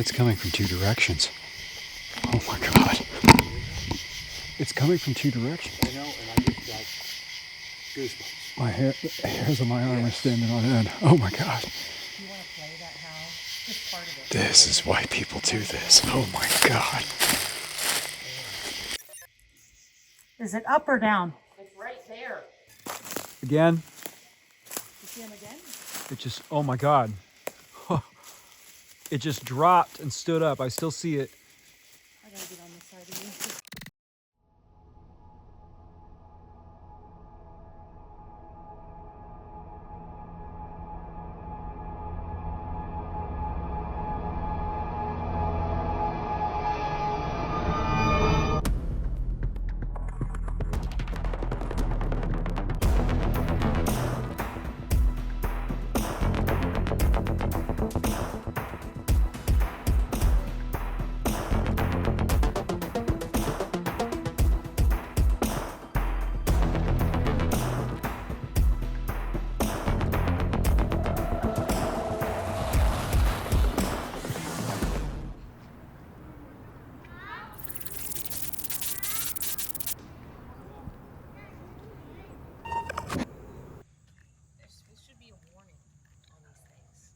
It's coming from two directions. Oh my God. It's coming from two directions. I know, and I just got goosebumps. My hairs on my arm are standing on end. Oh my God. You want to play that house? Just part of it. This is why people do this. Oh my God. Is it up or down? It's right there. Again? You see him again? It just, oh my God. It just dropped and stood up. I still see it. I gotta get on this side of you.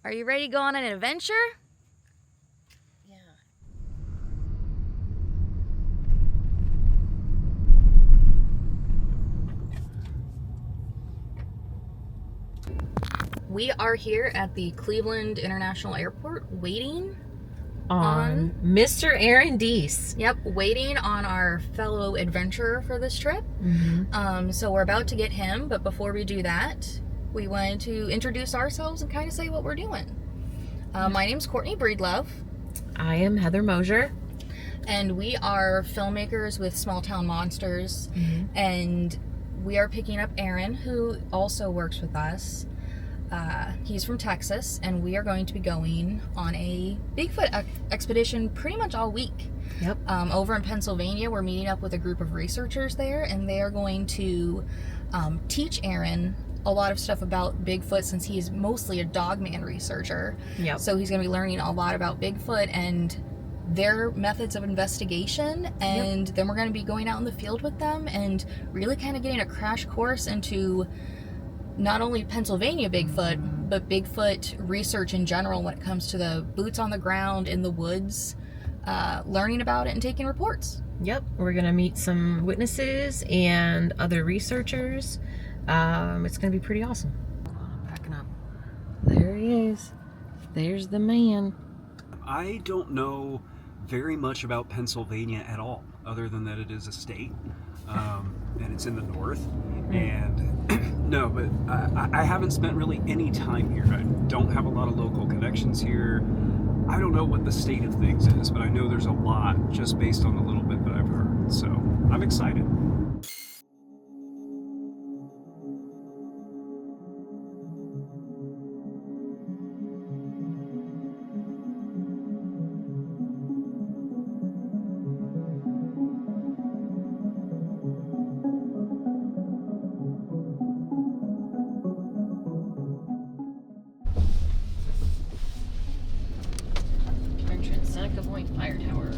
Are you ready to go on an adventure? Yeah. We are here at the Cleveland International Airport waiting On Mr. Aaron Deese. Yep, waiting on our fellow adventurer for this trip. So we're about to get him, but before we do that, we wanted to introduce ourselves and kind of say what we're doing. My name's Courteney Breedlove. I am Heather Moser. And we are filmmakers with Small Town Monsters. And we are picking up Aaron, who also works with us. He's from Texas, and we are going to be going on a Bigfoot expedition pretty much all week. Yep. Over in Pennsylvania, we're meeting up with a group of researchers there, and they are going to teach Aaron a lot of stuff about Bigfoot, since he's mostly a dogman researcher. Yep. So he's going to be learning a lot about Bigfoot and their methods of investigation, and then we're going to be going out in the field with them and really kind of getting a crash course into not only Pennsylvania Bigfoot, but Bigfoot research in general when it comes to the boots on the ground in the woods, learning about it and taking reports. Yep. We're going to meet some witnesses and other researchers. It's going to be pretty awesome. I'm packing up. There he is. There's the man. I don't know very much about Pennsylvania at all, other than that it is a state, and it's in the north. And no, but I haven't spent really any time here. I don't have a lot of local connections here. I don't know what the state of things is, but I know there's a lot just based on the little bit that I've heard. So I'm excited. Seneca Point Fire Tower.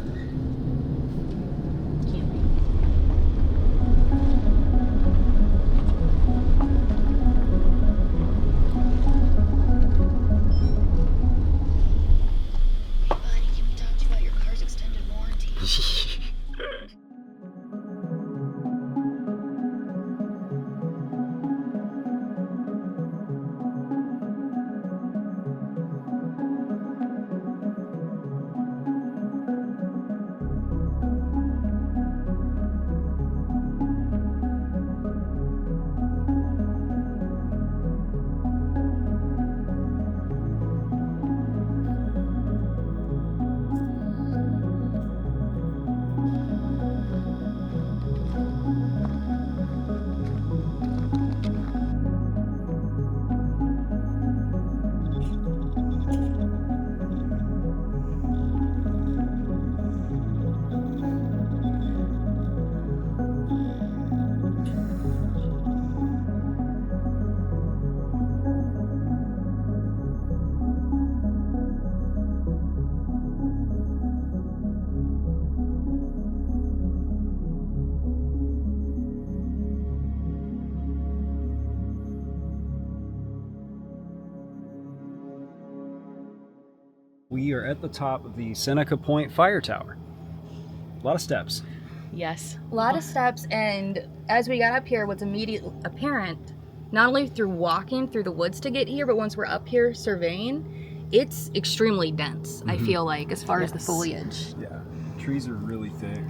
We are at the top of the Seneca Point Fire Tower. A lot of steps. Yes. A lot of steps, and as we got up here, what's immediately apparent, not only through walking through the woods to get here, but once we're up here surveying, it's extremely dense, I feel like, as far as the foliage. Yeah, trees are really thick.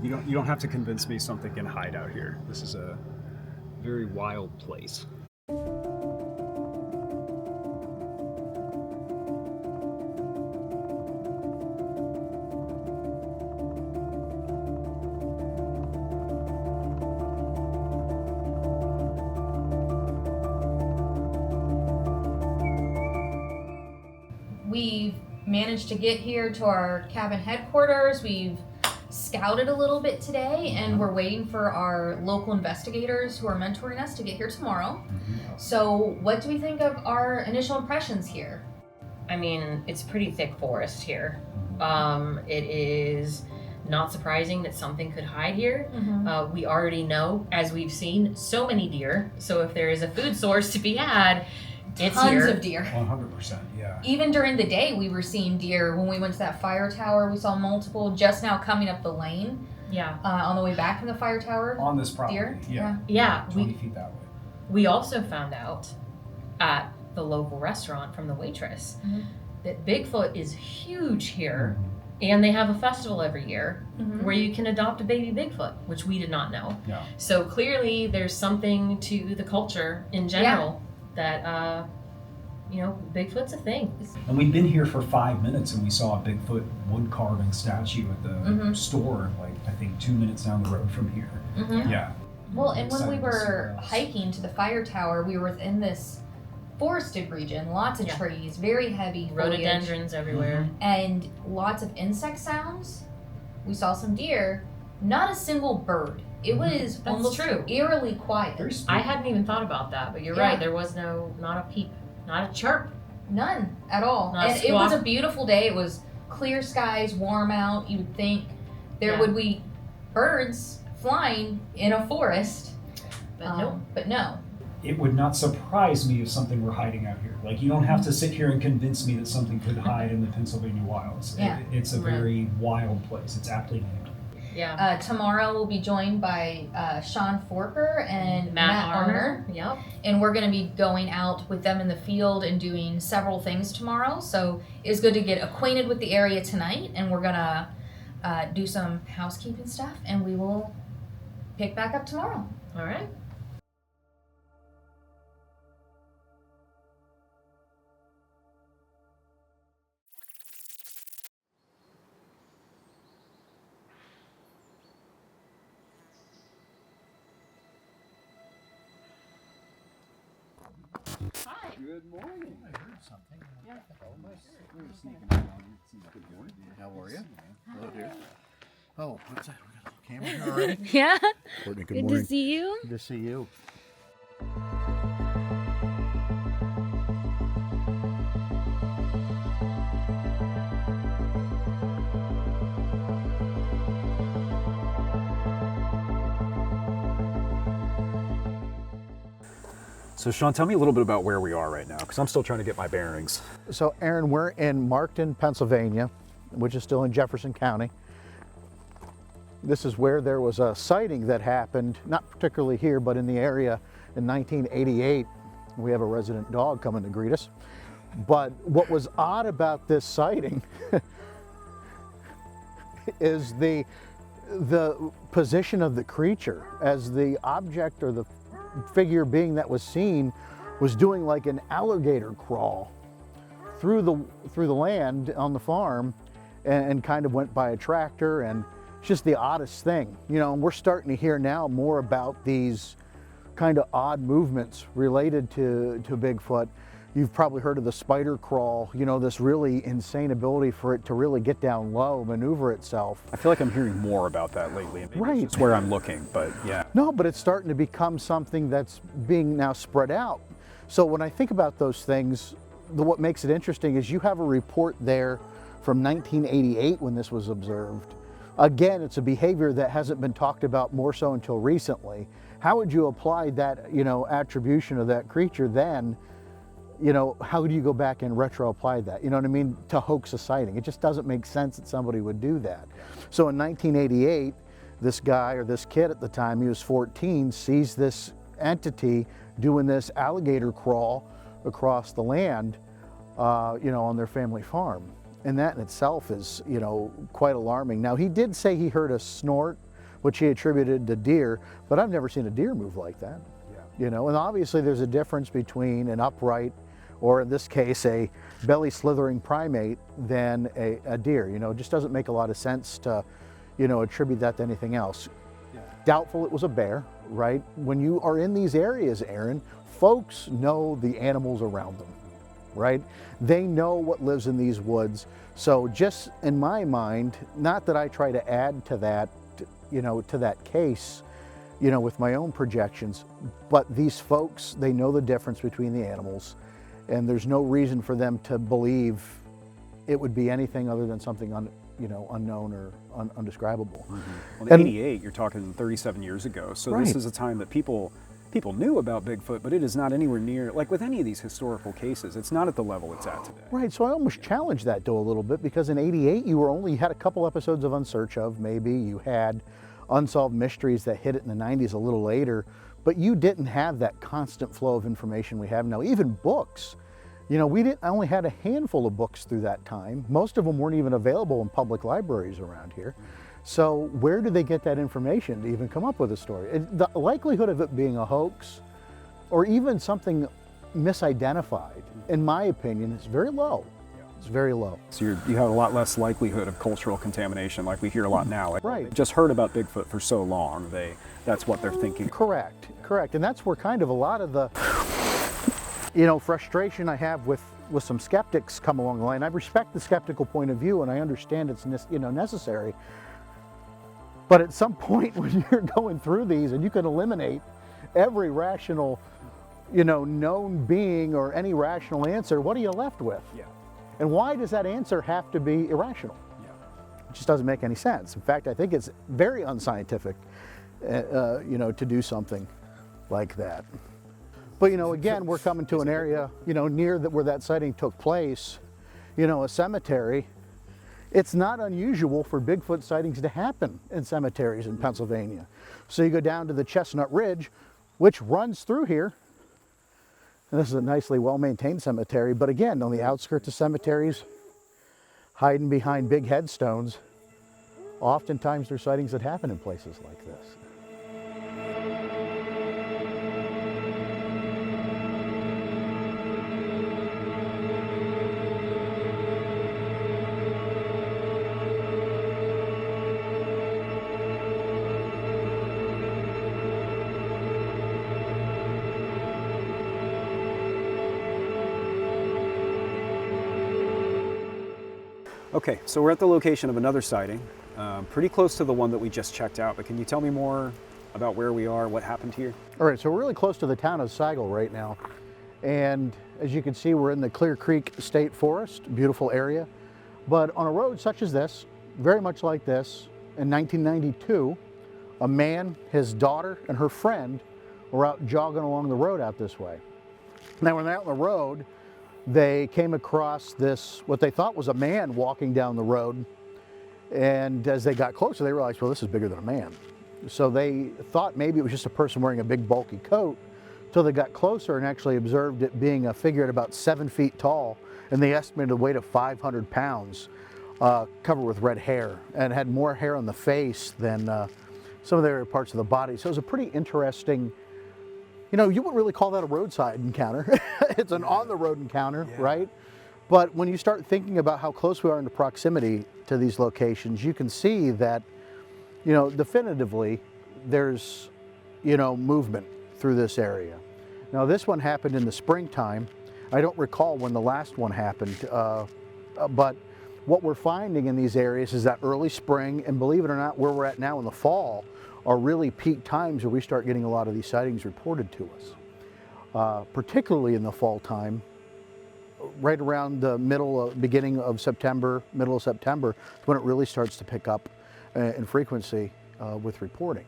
You don't have to convince me something can hide out here. This is a very wild place. We've managed to get here to our cabin headquarters. We've scouted a little bit today, and we're waiting for our local investigators who are mentoring us to get here tomorrow. So what do we think of our initial impressions here? I mean, it's pretty thick forest here. It is not surprising that something could hide here. We already know, as we've seen, so many deer. So if there is a food source to be had, it's Tons here. of deer. 100%, yeah. Even during the day, we were seeing deer. When we went to that fire tower, we saw multiple. Just now coming up the lane, Yeah. on the way back from the fire tower. On this property, Deer? yeah. Yeah. 20 feet that way. We also found out at the local restaurant from the waitress that Bigfoot is huge here, and they have a festival every year where you can adopt a baby Bigfoot, which we did not know. Yeah. So clearly there's something to the culture in general that, Bigfoot's a thing. And we'd been here for 5 minutes and we saw a Bigfoot wood carving statue at the store, like I think 2 minutes down the road from here. Yeah. Well, and when we Excited to see were what else. hiking to the fire tower, we were within this forested region, lots of trees, very heavy foliage, Rhododendrons everywhere. and lots of insect sounds. We saw some deer, not a single bird. It was That's almost true. eerily quiet. Very I hadn't even thought about that, but you're Yeah. right. There was not a peep, not a chirp. None at all. Not a And it was a squawk. beautiful day. It was clear skies, warm out. You would think there Yeah. would be birds flying in a forest. But nope. But no. It would not surprise me if something were hiding out here. Like, you don't have to sit here and convince me that something could hide in the Pennsylvania wilds. Yeah. It's a Right. very wild place. It's aptly named. Yeah. Tomorrow we'll be joined by Sean Forker and Matt Arner. Yep. And we're going to be going out with them in the field and doing several things tomorrow. So it's good to get acquainted with the area tonight, and we're going to do some housekeeping stuff, and we will pick back up tomorrow. All right. Good morning. I heard something. Yeah. We were sneaking around. Good morning. How are you? Hello, dear. Oh, what's that? We got a little camera here already? Yeah. Courtney, good Good morning. to see you. Good to see you. So Sean, tell me a little bit about where we are right now, because I'm still trying to get my bearings. So, Aaron, we're in Markton, Pennsylvania, which is still in Jefferson County. This is where there was a sighting that happened, not particularly here, but in the area in 1988. We have a resident dog coming to greet us. But what was odd about this sighting is the position of the creature, as the object or the figure being that was seen was doing like an alligator crawl through the land on the farm, and kind of went by a tractor, and it's just the oddest thing. You know, and we're starting to hear now more about these kind of odd movements related to Bigfoot. You've probably heard of the spider crawl, you know, this really insane ability for it to really get down low, maneuver itself. I feel like I'm hearing more about that lately. And maybe Right. It's where I'm looking, but yeah. No, but it's starting to become something that's being now spread out. So when I think about those things, what makes it interesting is you have a report there from 1988 when this was observed. Again, it's a behavior that hasn't been talked about more so until recently. How would you apply that, you know, attribution of that creature then you know, how do you go back and retro-apply that? You know what I mean? To hoax a sighting. It just doesn't make sense that somebody would do that. So in 1988, this guy, or this kid at the time, he was 14, sees this entity doing this alligator crawl across the land, you know, on their family farm. And that in itself is, you know, quite alarming. Now, he did say he heard a snort, which he attributed to deer, but I've never seen a deer move like that. You know, and obviously there's a difference between an upright, or in this case, a belly slithering primate than a deer. You know, it just doesn't make a lot of sense to, you know, attribute that to anything else. Yeah. Doubtful it was a bear, right? When you are in these areas, Aaron, folks know the animals around them, right? They know what lives in these woods. So just in my mind, not that I try to add to that, you know, to that case, you know, with my own projections, but these folks, they know the difference between the animals, and there's no reason for them to believe it would be anything other than something you know, unknown or undescribable. Well, in 88, you're talking 37 years ago, so Right. this is a time that people knew about Bigfoot, but it is not anywhere near, like with any of these historical cases, it's not at the level it's at today. Right, so I almost challenged that though a little bit, because in 88 you had a couple episodes of Unsearch Of, maybe you had Unsolved Mysteries that hit it in the 90s a little later, but you didn't have that constant flow of information we have now. Even books, you know, I only had a handful of books through that time. Most of them weren't even available in public libraries around here. So where do they get that information to even come up with a story? The likelihood of it being a hoax, or even something misidentified, in my opinion, is very low. It's very low. So you have a lot less likelihood of cultural contamination, like we hear a lot now. Like, Right. they've just heard about Bigfoot for so long, that's what they're thinking. Correct, correct. And that's where kind of a lot of the, you know, frustration I have with some skeptics come along the line. I respect the skeptical point of view, and I understand it's, you know, necessary. But at some point when you're going through these and you can eliminate every rational, you know, known being or any rational answer, what are you left with? Yeah. And why does that answer have to be irrational? Yeah. It just doesn't make any sense. In fact, I think it's very unscientific, you know, to do something like that. But, you know, again, we're coming to an area, you know, near where that sighting took place, you know, a cemetery. It's not unusual for Bigfoot sightings to happen in cemeteries in Pennsylvania. So you go down to the Chestnut Ridge, which runs through here. And this is a nicely well-maintained cemetery, but again, on the outskirts of cemeteries, hiding behind big headstones, oftentimes there's sightings that happen in places like this. Okay, so we're at the location of another sighting, pretty close to the one that we just checked out, but can you tell me more about where we are, what happened here? All right, so we're really close to the town of Sigel right now. And as you can see, we're in the Clear Creek State Forest, beautiful area. But on a road such as this, very much like this, in 1992, a man, his daughter, and her friend were out jogging along the road out this way. Now, when they're out on the road, they came across this, what they thought was a man walking down the road. And as they got closer, they realized, well, this is bigger than a man. So they thought maybe it was just a person wearing a big bulky coat, till they got closer and actually observed it being a figure at about 7 feet tall, and they estimated a weight of 500 pounds, covered with red hair, and had more hair on the face than some of the other parts of the body. So it was a pretty interesting, you know, you wouldn't really call that a roadside encounter. It's an on-the-road encounter, right? But when you start thinking about how close we are in the proximity to these locations, you can see that, you know, definitively there's, you know, movement through this area. Now, this one happened in the springtime. I don't recall when the last one happened, but what we're finding in these areas is that early spring, and believe it or not, where we're at now in the fall, are really peak times where we start getting a lot of these sightings reported to us. Particularly in the fall time, right around the beginning of September, middle of September, when it really starts to pick up in frequency with reporting.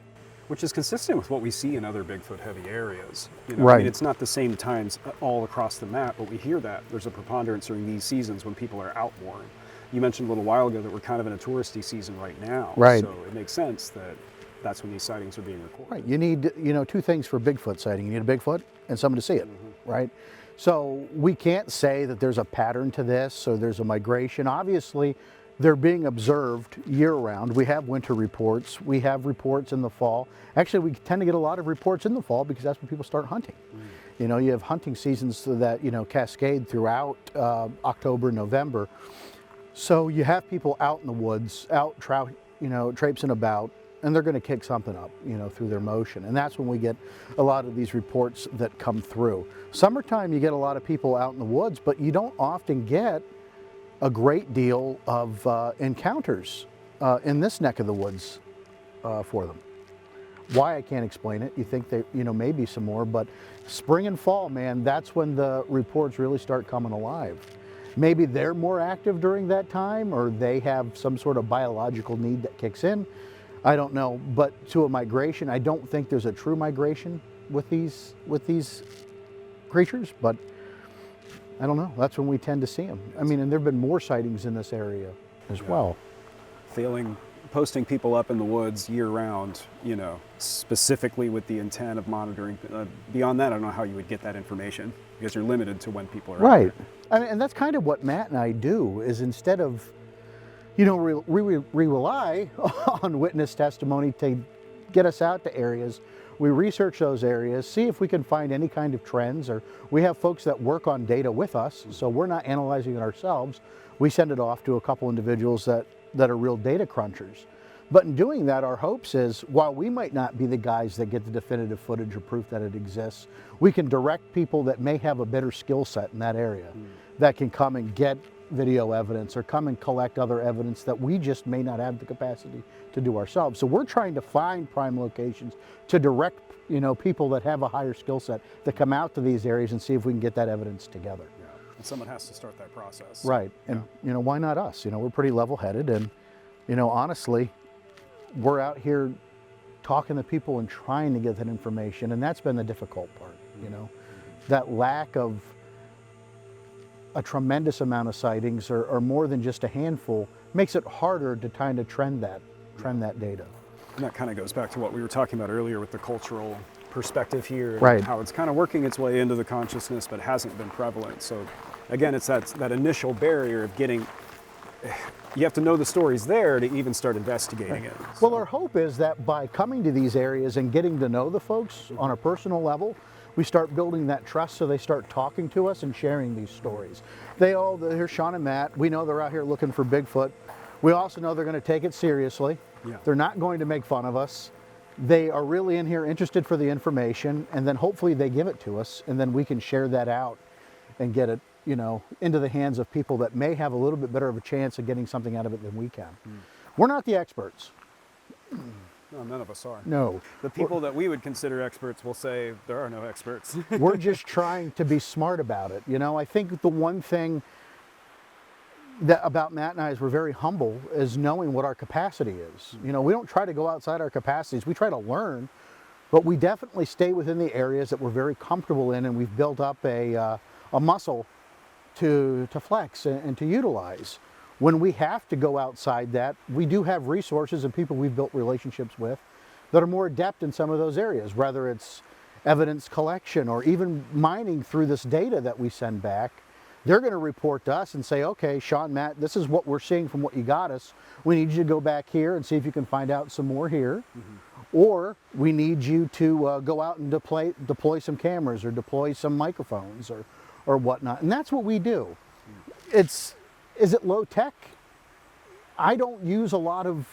Which is consistent with what we see in other Bigfoot-heavy areas. You know, I Right. mean, it's not the same times all across the map, but we hear that there's a preponderance during these seasons when people are out more. You mentioned a little while ago that we're kind of in a touristy season right now. Right. So it makes sense that that's when these sightings are being recorded. Right. You need, two things for Bigfoot sighting. You need a Bigfoot and someone to see it, right? So we can't say that there's a pattern to this or there's a migration. Obviously, they're being observed year-round. We have winter reports. We have reports in the fall. Actually, we tend to get a lot of reports in the fall because that's when people start hunting. You know, you have hunting seasons that, cascade throughout October, November. So you have people out in the woods, out traipsing about, and they're going to kick something up, through their motion. And that's when we get a lot of these reports that come through. Summertime, you get a lot of people out in the woods, but you don't often get a great deal of encounters in this neck of the woods for them. Why, I can't explain it. You think that, maybe some more, but spring and fall, man, that's when the reports really start coming alive. Maybe they're more active during that time, or they have some sort of biological need that kicks in. I don't know, but to a migration, I don't think there's a true migration with these creatures, but I don't know. That's when we tend to see them. I mean, and there have been more sightings in this area as well. Posting people up in the woods year-round, specifically with the intent of monitoring. Beyond that, I don't know how you would get that information because you're limited to when people are Right. out there. I mean, and that's kind of what Matt and I do, is instead of, we rely on witness testimony to get us out to areas. We research those areas, see if we can find any kind of trends, or we have folks that work on data with us, so we're not analyzing it ourselves. We send it off to a couple individuals that are real data crunchers. But in doing that, our hopes is, while we might not be the guys that get the definitive footage or proof that it exists, we can direct people that may have a better skill set in that area that can come and get video evidence or come and collect other evidence that we just may not have the capacity to do ourselves. So we're trying to find prime locations to direct, people that have a higher skill set to come out to these areas and see if we can get that evidence together. Yeah. And someone has to start that process. Right. And, why not us? We're pretty level-headed, and, honestly, we're out here talking to people and trying to get that information, and that's been the difficult part, that lack of a tremendous amount of sightings or more than just a handful makes it harder to kind of trend that data. And that kind of goes back to what we were talking about earlier with the cultural perspective here, and Right. how it's kind of working its way into the consciousness but hasn't been prevalent. So again, it's that initial barrier of getting, you have to know the story's there to even start investigating it. Well, our hope is that by coming to these areas and getting to know the folks on a personal level, we start building that trust, so they start talking to us and sharing these stories. Here's Sean and Matt. We know they're out here looking for Bigfoot. We also know they're going to take it seriously. Yeah. They're not going to make fun of us. They are really in here interested for the information, and then hopefully they give it to us, and then we can share that out and get it, into the hands of people that may have a little bit better of a chance of getting something out of it than we can. We're not the experts. No, none of us are. No. The people that we would consider experts will say there are no experts. We're just trying to be smart about it. I think the one thing that about Matt and I is we're very humble is knowing what our capacity is. We don't try to go outside our capacities. We try to learn, but we definitely stay within the areas that we're very comfortable in, and we've built up a muscle to flex and to utilize. When we have to go outside that, we do have resources and people we've built relationships with that are more adept in some of those areas, whether it's evidence collection or even mining through this data that we send back. They're going to report to us and say, okay, Sean, Matt, this is what we're seeing from what you got us. We need you to go back here and see if you can find out some more here. Or we need you to go out and deploy some cameras or deploy some microphones or whatnot. And that's what we do. Is it low tech? I don't use a lot of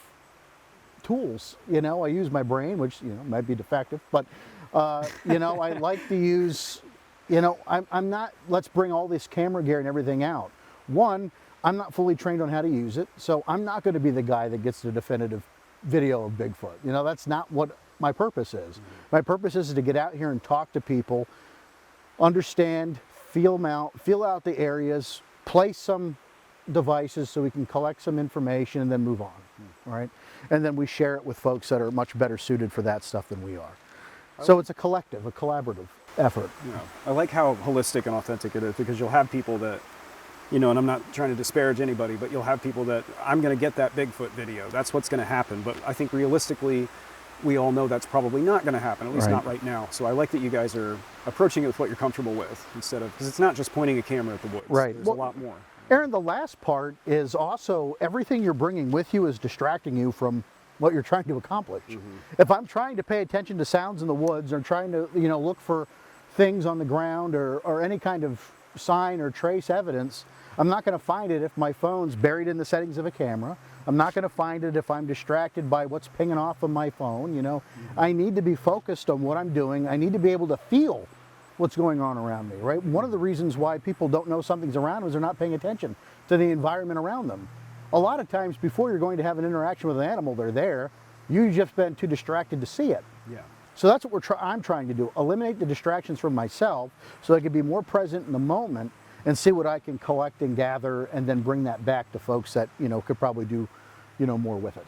tools. I use my brain, which might be defective, but I like to use. I'm not. Let's bring all this camera gear and everything out. One, I'm not fully trained on how to use it, so I'm not going to be the guy that gets the definitive video of Bigfoot. That's not what my purpose is. My purpose is to get out here and talk to people, understand, feel out the areas, place some devices so we can collect some information and then move on. All right. and then we share it with folks that are much better suited for that stuff than we are. So it's a collective, a collaborative effort. Yeah. I like how holistic and authentic it is, because you'll have people that, you know, and I'm not trying to disparage anybody, but you'll have people that, I'm going to get that Bigfoot video. That's what's going to happen. But I think realistically, we all know that's probably not going to happen, at least not right now. So I like that you guys are approaching it with what you're comfortable with, instead of, because it's not just pointing a camera at the woods. Right. There's a lot more. Aaron, the last part is also everything you're bringing with you is distracting you from what you're trying to accomplish. If I'm trying to pay attention to sounds in the woods, or trying to, you know, look for things on the ground, or any kind of sign or trace evidence, I'm not going to find it if my phone's buried in the settings of a camera. I'm not going to find it if I'm distracted by what's pinging off of my phone. You know, I need to be focused on what I'm doing. I need to be able to feel what's going on around me, right? One of the reasons why people don't know something's around is they're not paying attention to the environment around them. A lot of times before you're going to have an interaction with an animal, they're there. You've just been too distracted to see it. Yeah. So that's what I'm trying to do, eliminate the distractions from myself so I can be more present in the moment and see what I can collect and gather, and then bring that back to folks that, you know, could probably do, you know, more with it.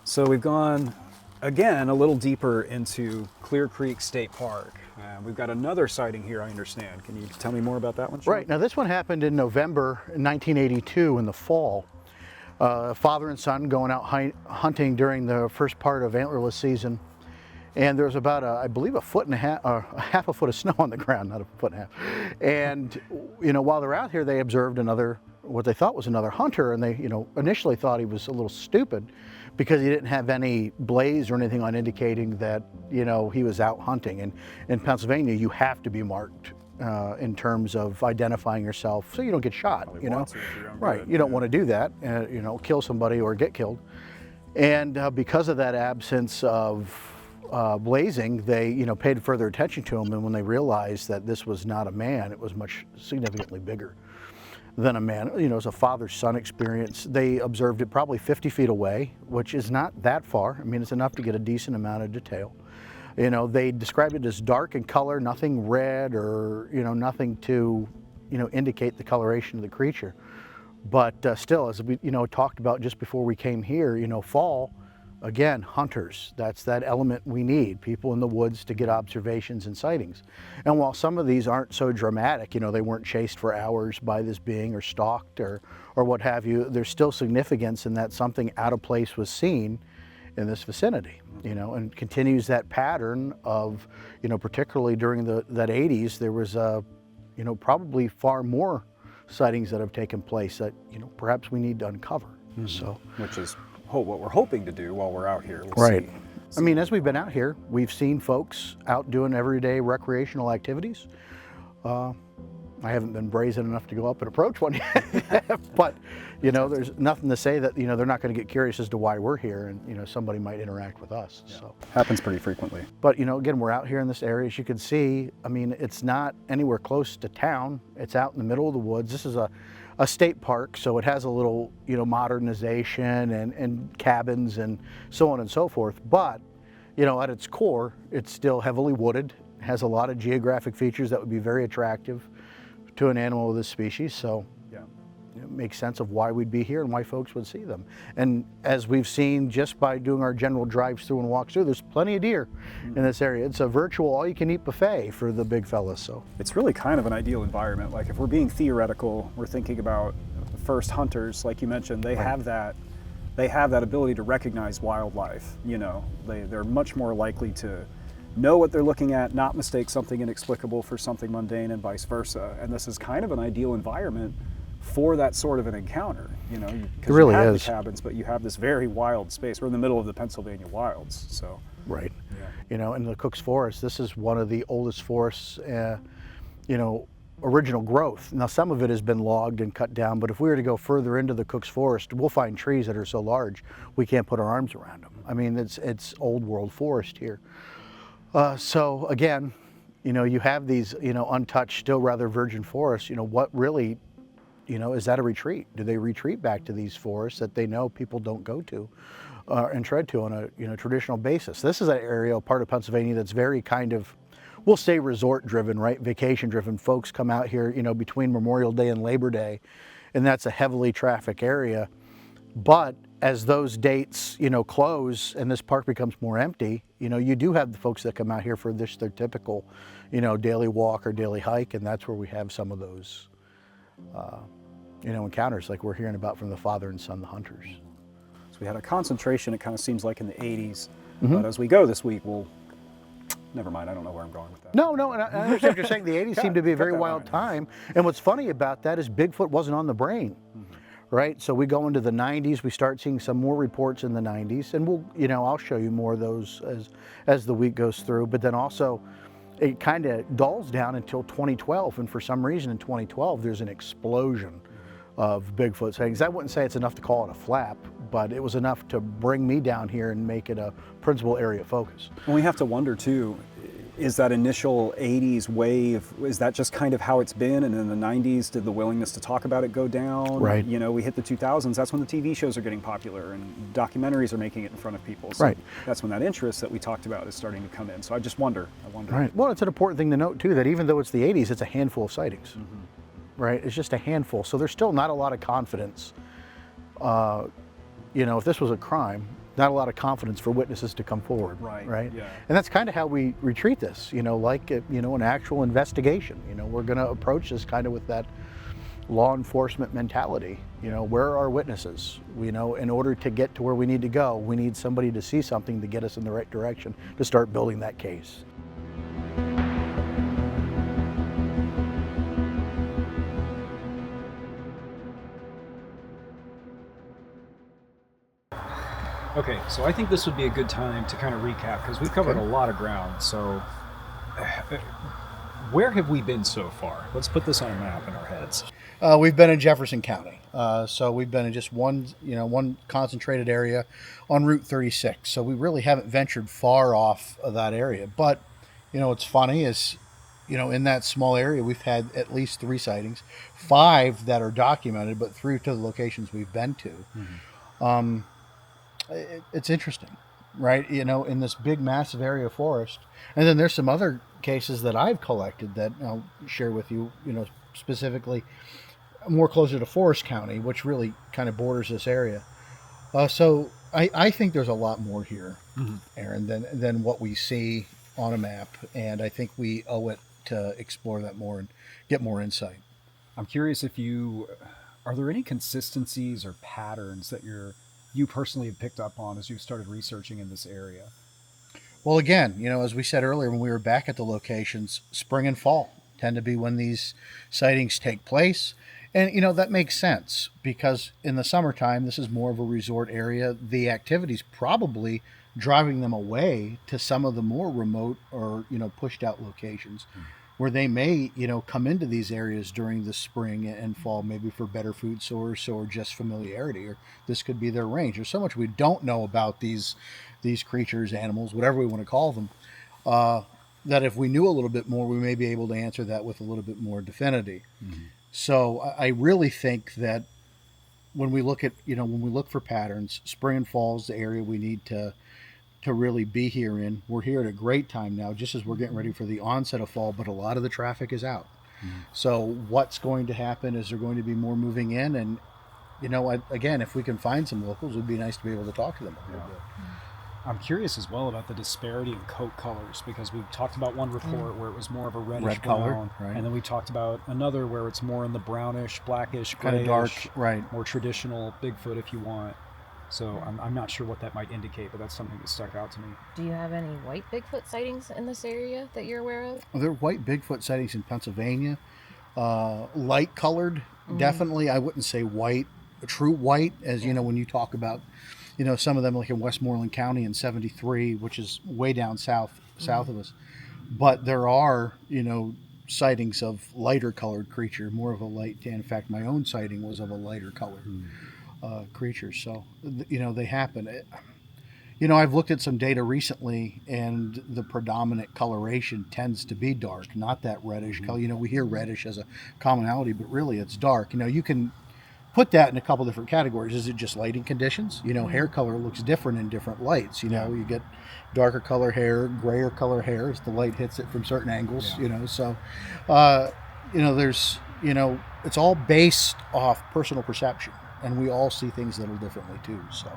So we've gone, again, a little deeper into Clear Creek State Park. We've got another sighting here, I understand. Can you tell me more about that one, Sean? Right, now this one happened in November 1982 in the fall. Father and son going out hunting during the first part of antlerless season. And there was about, I believe, a foot and a half, or half a foot of snow on the ground, not a foot and a half. And, you know, while they're out here, they observed another, what they thought was another hunter. And they, you know, initially thought he was a little stupid because he didn't have any blaze or anything on indicating that, you know, he was out hunting. And in Pennsylvania, you have to be marked in terms of identifying yourself so you don't get shot, you know. Right, you don't want to do that, you know, kill somebody or get killed. And because of that absence of blazing, they, you know, paid further attention to him, and when they realized that this was not a man, it was much significantly bigger than a man. You know, it's a father-son experience. They observed it probably 50 feet away, which is not that far. I mean, it's enough to get a decent amount of detail. You know, they described it as dark in color, nothing red, or, you know, nothing to, you know, indicate the coloration of the creature. But still, as we, you know, talked about just before we came here, you know, fall, again, hunters, that's that element we need, people in the woods to get observations and sightings. And while some of these aren't so dramatic, you know, they weren't chased for hours by this being or stalked or what have you, there's still significance in that something out of place was seen in this vicinity, you know, and continues that pattern of, you know, particularly during that 80s, there was, you know, probably far more sightings that have taken place that, you know, perhaps we need to uncover. So, which is what we're hoping to do while we're out here. Right. I mean, as we've been out here, we've seen folks out doing everyday recreational activities. I haven't been brazen enough to go up and approach one yet, but, you know, there's nothing to say that, you know, they're not going to get curious as to why we're here, and, you know, somebody might interact with us. Yeah. So happens pretty frequently. But, you know, again, we're out here in this area, as you can see. I mean, it's not anywhere close to town. It's out in the middle of the woods. This is a state park, so it has a little, you know, modernization and cabins and so on and so forth. But, you know, at its core, it's still heavily wooded, has a lot of geographic features that would be very attractive to an animal of this species. So yeah, it makes sense of why we'd be here and why folks would see them. And as we've seen just by doing our general drives through and walks through, there's plenty of deer in this area. It's a virtual all-you-can-eat buffet for the big fellas. So it's really kind of an ideal environment. Like if we're being theoretical, we're thinking about first hunters, like you mentioned, they have that ability to recognize wildlife. You know, they're much more likely to know what they're looking at, not mistake something inexplicable for something mundane, and vice versa. And this is kind of an ideal environment for that sort of an encounter. You know, because really you have is. the cabins, but you have this very wild space. We're in the middle of the Pennsylvania wilds, so. Right. Yeah. You know, in the Cook's Forest, this is one of the oldest forests, you know, original growth. Now, some of it has been logged and cut down, but if we were to go further into the Cook's Forest, we'll find trees that are so large we can't put our arms around them. I mean, it's old world forest here. So again, you know, you have these, you know, untouched, still rather virgin forests. You know, what really, you know, is that a retreat? Do they retreat back to these forests that they know people don't go to and tread to on a, you know, traditional basis? This is an area, a part of Pennsylvania that's very kind of we'll say resort driven, right? Vacation driven. Folks come out here, you know, between Memorial Day and Labor Day, and that's a heavily trafficked area. But as those dates, you know, close and this park becomes more empty, you know, you do have the folks that come out here for this, their typical, you know, daily walk or daily hike, and that's where we have some of those, you know, encounters like we're hearing about from the father and son, the hunters. So we had a concentration, it kind of seems like in the 80s, but as we go this week, we'll, never mind, I don't know where I'm going with that. No, and I understand what you're saying. The 80s seemed to be a very cut that wild line. time. And what's funny about that is Bigfoot wasn't on the brain, right? So we go into the 90s, we start seeing some more reports in the 90s, and we'll, you know, I'll show you more of those as the week goes through. But then also, it kind of dulls down until 2012, and for some reason in 2012, there's an explosion of Bigfoot sightings. I wouldn't say it's enough to call it a flap, but it was enough to bring me down here and make it a principal area of focus. And we have to wonder too, is that initial 80s wave, is that just kind of how it's been? And in the 90s, did the willingness to talk about it go down? Right. You know, we hit the 2000s, that's when the TV shows are getting popular and documentaries are making it in front of people. So Right. that's when that interest that we talked about is starting to come in. So I just wonder. Right. Well, it's an important thing to note too, that even though it's the 80s, it's a handful of sightings. Right? It's just a handful. So there's still not a lot of confidence. You know, if this was a crime, not a lot of confidence for witnesses to come forward. Right, yeah. And that's kind of how we treat this, you know, like, you know, an actual investigation. You know, we're going to approach this kind of with that law enforcement mentality. You know, where are our witnesses? You know, in order to get to where we need to go, we need somebody to see something to get us in the right direction to start building that case. Okay, so I think this would be a good time to kind of recap because we've covered a lot of ground. So, where have we been so far? Let's put this on a map in our heads. We've been in Jefferson County, so we've been in just one concentrated area on Route 36. So we really haven't ventured far off of that area. But you know, what's funny is, you know, in that small area, we've had at least 3 sightings, 5 that are documented, but 3 to the locations we've been to. It's interesting, right? You know, in this big, massive area of forest. And then there's some other cases that I've collected that I'll share with you, you know, specifically more closer to Forest County, which really kind of borders this area. So I think there's a lot more here, Aaron, than what we see on a map. And I think we owe it to explore that more and get more insight. I'm curious are there any consistencies or patterns that you personally have picked up on as you've started researching in this area? Well, again, you know, as we said earlier, when we were back at the locations, spring and fall tend to be when these sightings take place. And, you know, that makes sense because in the summertime, this is more of a resort area. The activity's probably driving them away to some of the more remote or, you know, pushed out locations where they may, you know, come into these areas during the spring and fall, maybe for better food source or just familiarity, or this could be their range. There's so much we don't know about these creatures, animals, whatever we want to call them, that if we knew a little bit more, we may be able to answer that with a little bit more definity. So I really think that when we look for patterns, spring and fall is the area we need to really be here in. We're here at a great time now, just as we're getting ready for the onset of fall, but a lot of the traffic is out. So what's going to happen is there going to be more moving in, and you know, again, if we can find some locals, it'd be nice to be able to talk to them a little bit. I'm curious as well about the disparity in coat colors, because we've talked about one report where it was more of a reddish Red color, brown, right. and then we talked about another where it's more in the brownish, blackish, Kind of grayish, dark, right. more traditional Bigfoot if you want. So I'm not sure what that might indicate, but that's something that stuck out to me. Do you have any white Bigfoot sightings in this area that you're aware of? Well, there are white Bigfoot sightings in Pennsylvania, light colored, definitely. I wouldn't say white, true white, as you know, when you talk about, you know, some of them like in Westmoreland County in 73, which is way down south of us. But there are, you know, sightings of lighter colored creature, more of a light tan. In fact, my own sighting was of a lighter colored creature. So, you know, they happen. You know, I've looked at some data recently, and the predominant coloration tends to be dark, not that reddish color. You know, we hear reddish as a commonality, but really it's dark. You know, you can put that in a couple different categories. Is it just lighting conditions? You know, hair color looks different in different lights. You know, you get darker color hair, grayer color hair as the light hits it from certain angles. You know, so you know, there's, you know, it's all based off personal perception, and we all see things a little differently too. So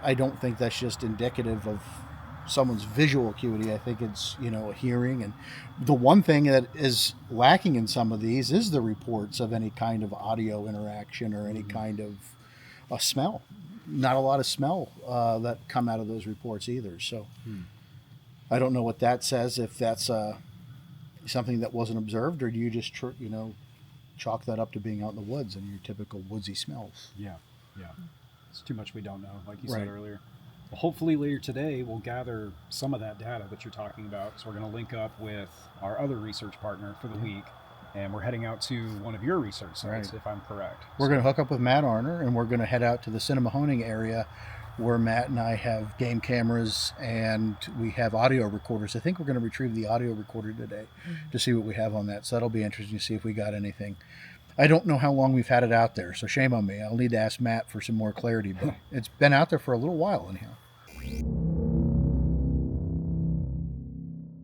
I don't think that's just indicative of someone's visual acuity. I think it's, you know, hearing. And the one thing that is lacking in some of these is the reports of any kind of audio interaction or any kind of a smell. Not a lot of smell that come out of those reports either. So I don't know what that says, if that's something that wasn't observed, or do you just you know, chalk that up to being out in the woods and your typical woodsy smells? Yeah. It's too much we don't know, like you said earlier. Well, hopefully later today we'll gather some of that data that you're talking about. So we're going to link up with our other research partner for the week, and we're heading out to one of your research sites, if I'm correct. We're going to hook up with Matt Arner, and we're going to head out to the Cinemahoning area, where Matt and I have game cameras and we have audio recorders. I think we're going to retrieve the audio recorder today to see what we have on that. So that'll be interesting to see if we got anything. I don't know how long we've had it out there, so shame on me. I'll need to ask Matt for some more clarity, but it's been out there for a little while anyhow.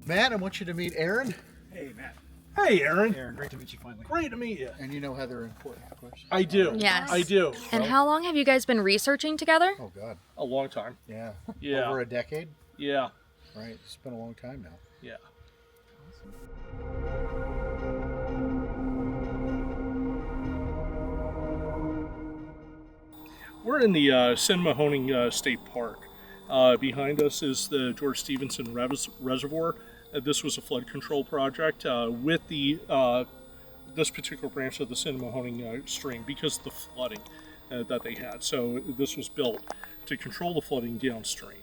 Matt, I want you to meet Aaron. Hey, Matt. Hey, Aaron. Aaron, great to meet you finally. Great to meet you. And you know Heather and Courtney, of course. I do. Yes. I do. And how long have you guys been researching together? Oh, God. A long time. Yeah. Yeah. Over a decade? Yeah. Right. It's been a long time now. Yeah. We're in the Cinemahoning State Park. Behind us is the George Stevenson Reservoir. This was a flood control project with the this particular branch of the Cinemahoning stream because of the flooding that they had. So this was built to control the flooding downstream.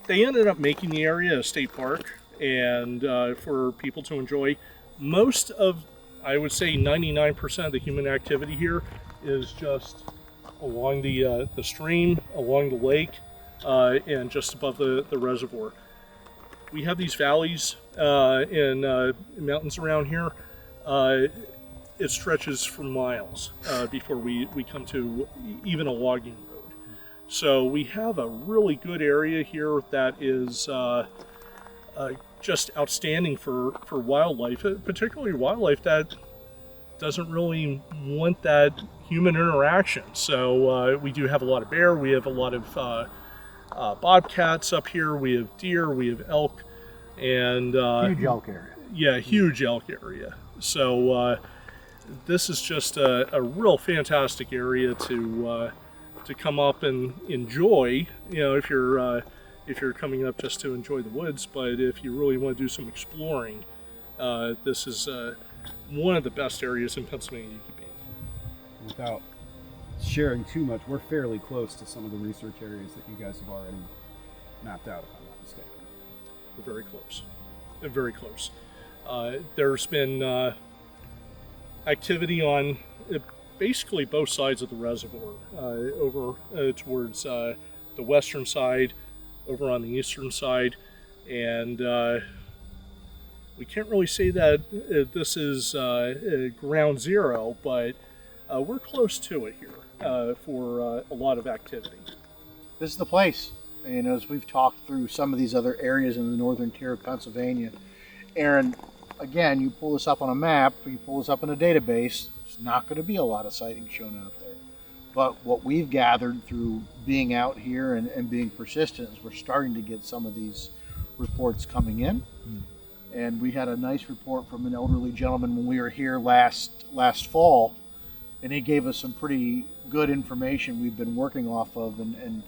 They ended up making the area a state park and for people to enjoy. Most of, I would say 99% of the human activity here is just along the stream, along the lake, and just above the reservoir. We have these valleys and mountains around here. It stretches for miles before we come to even a logging road. So we have a really good area here that is just outstanding for wildlife, particularly wildlife that doesn't really want that human interaction. So we do have a lot of bear, we have a lot of bobcats up here, we have deer, we have elk, and Huge elk area. yeah, huge elk area. So this is just a real fantastic area to come up and enjoy. You know, if you're coming up just to enjoy the woods, but if you really want to do some exploring, this is one of the best areas in Pennsylvania you could be. Without sharing too much, we're fairly close to some of the research areas that you guys have already mapped out, if I'm not mistaken. We're very close. Very close. There's been activity on basically both sides of the reservoir, over towards the western side, over on the eastern side, and we can't really say that this is ground zero, but we're close to it here for a lot of activity. This is the place. You know, as we've talked through some of these other areas in the northern tier of Pennsylvania, Aaron, again, you pull this up on a map, you pull this up in a database, there's not going to be a lot of sightings shown out there. But what we've gathered through being out here and being persistent is we're starting to get some of these reports coming in. And we had a nice report from an elderly gentleman when we were here last fall, and he gave us some pretty good information we've been working off of, and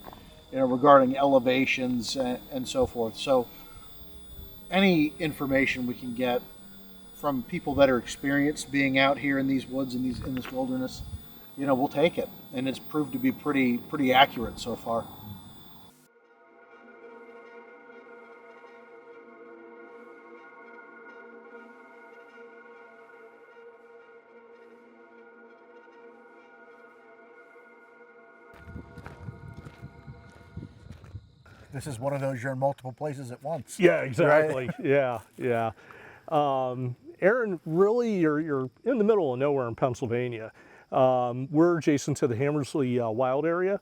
you know, regarding elevations and so forth. So any information we can get from people that are experienced being out here in these woods and in this wilderness, you know, we'll take it. And it's proved to be pretty accurate so far. This is one of those you're in multiple places at once. Yeah, exactly. Right? Yeah. Aaron, really, you're in the middle of nowhere in Pennsylvania. We're adjacent to the Hammersley Wild Area.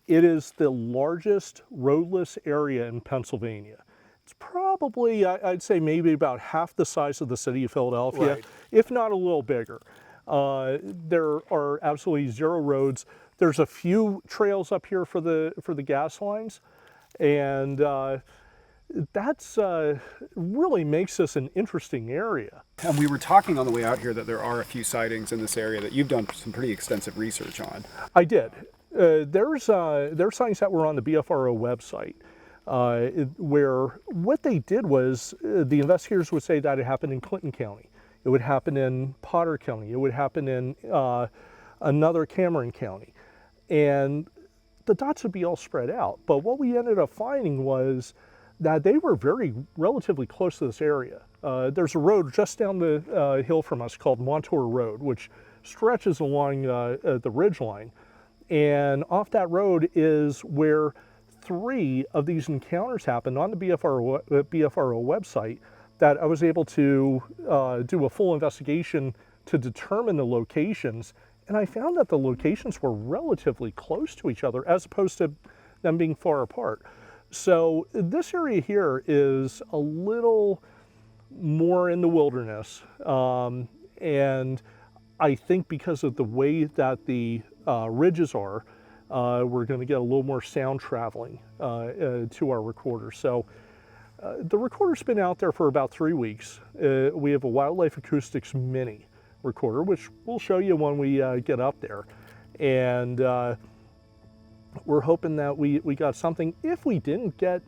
It is the largest roadless area in Pennsylvania. It's probably, I'd say, maybe about half the size of the city of Philadelphia, Right. if not a little bigger. There are absolutely zero roads. There's a few trails up here for the gas lines, and that's really makes this an interesting area. And we were talking on the way out here that there are a few sightings in this area that you've done some pretty extensive research on. I did. There's sightings that were on the BFRO website, where what they did was the investigators would say that it happened in Clinton County, it would happen in Potter County, it would happen in another Cameron County, and the dots would be all spread out. But what we ended up finding was that they were relatively close to this area. There's a road just down the hill from us called Montour Road, which stretches along the ridgeline. And off that road is where 3 of these encounters happened on the BFRO website that I was able to do a full investigation to determine the locations. And I found that the locations were relatively close to each other as opposed to them being far apart. So this area here is a little more in the wilderness. And I think because of the way that the ridges are, we're going to get a little more sound traveling to our recorder. So the recorder's been out there for about 3 weeks. We have a Wildlife Acoustics Mini recorder, which we'll show you when we get up there. And we're hoping that we got something. If we didn't get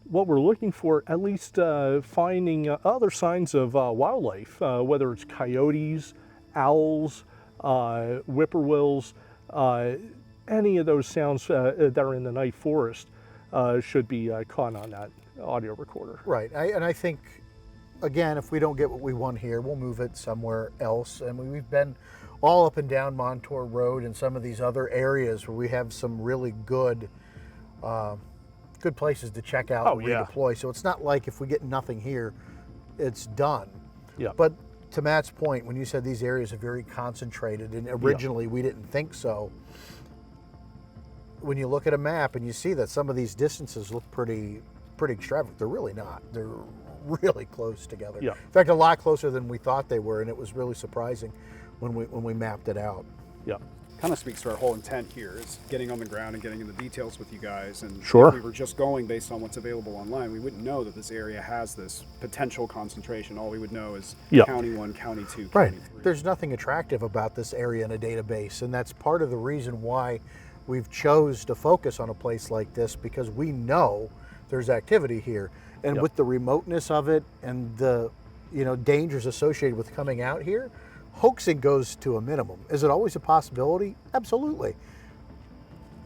what we're looking for, at least finding other signs of wildlife, whether it's coyotes, owls, whippoorwills, any of those sounds that are in the night forest should be caught on that audio recorder. Right, and I think, again, if we don't get what we want here, we'll move it somewhere else. And we've been all up and down Montour Road and some of these other areas where we have some really good places to check out and redeploy. So it's not like if we get nothing here, it's done. Yeah. But to Matt's point, when you said these areas are very concentrated, and originally we didn't think so, when you look at a map and you see that some of these distances look pretty extravagant, they're really not. They're really close together. Yeah. In fact, a lot closer than we thought they were, and it was really surprising when we mapped it out. Yeah. Kind of speaks to our whole intent here is getting on the ground and getting into details with you guys. And Sure. if we were just going based on what's available online, we wouldn't know that this area has this potential concentration. All we would know is County 1, County 2, Right. County 3. There's nothing attractive about this area in a database, and that's part of the reason why we've chose to focus on a place like this, because we know there's activity here. And with the remoteness of it and the dangers associated with coming out here, hoaxing goes to a minimum. Is it always a possibility? Absolutely.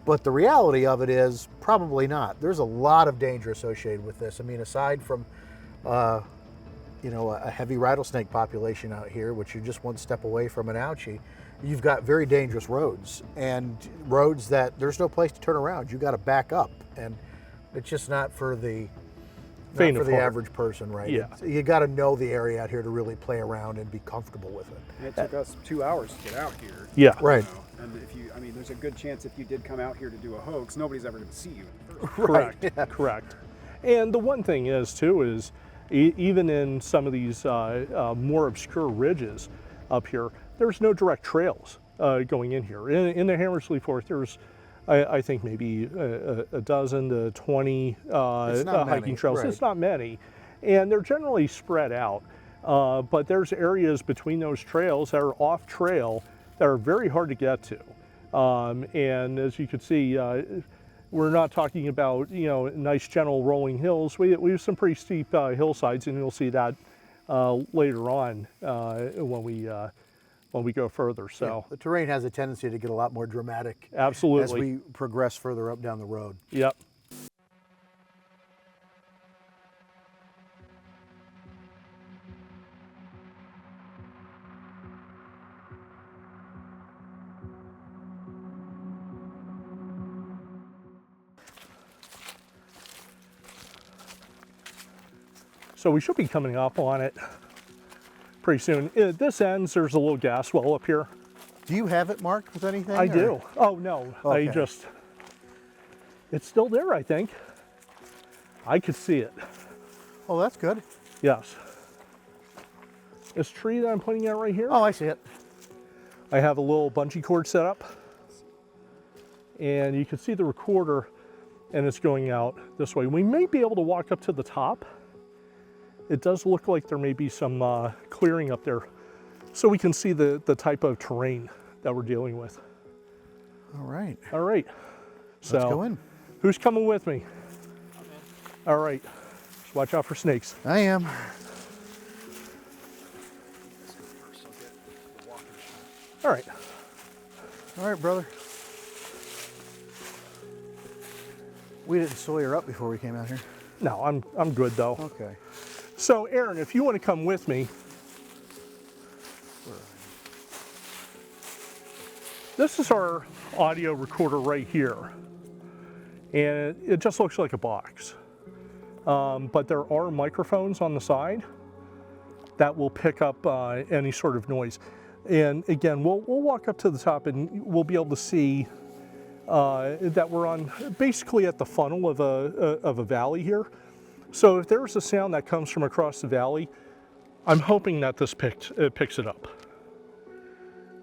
But the reality of it is probably not. There's a lot of danger associated with this. I mean, aside from a heavy rattlesnake population out here, which you're just one step away from an ouchie, you've got very dangerous roads, and roads that there's no place to turn around. You got to back up, and it's just not for the average person, right? Yeah. You got to know the area out here to really play around and be comfortable with it. And it took us 2 hours to get out here. Yeah. Right. And there's a good chance if you did come out here to do a hoax, nobody's ever going to see you. Correct. Correct. And the one thing is too is even in some of these more obscure ridges up here, there's no direct trails going in here. In the Hammersley Forest, there's I think maybe a dozen to 20 hiking trails. Right. It's not many, and they're generally spread out. But there's areas between those trails that are off trail that are very hard to get to. And as you can see, we're not talking about nice gentle rolling hills. We have some pretty steep hillsides, and you'll see that later on when we go further. So the terrain has a tendency to get a lot more dramatic. Absolutely. As we progress further up down the road. Yep. So we should be coming up on it pretty soon. At this end, there's a little gas well up here. Do you have it marked with anything? I or- do. Oh, no. Okay. It's still there, I think. I could see it. Oh, that's good. Yes. This tree that I'm pointing at right here, Oh, I see it. I have a little bungee cord set up. And you can see the recorder, and it's going out this way. We may be able to walk up to the top. It does look like there may be some clearing up there, so we can see the type of terrain that we're dealing with. All right. All right. So, Let's go in. who's coming with me? All right. Just watch out for snakes. I am. All right. All right, brother. We didn't Sawyer up before we came out here. No, I'm good though. Okay. So, Aaron, if you want to come with me, this is our audio recorder right here, and it just looks like a box. But there are microphones on the side that will pick up any sort of noise. And again, we'll walk up to the top and we'll be able to see that we're on basically at the funnel of a valley here. So if there's a sound that comes from across the valley, I'm hoping that this picks it up.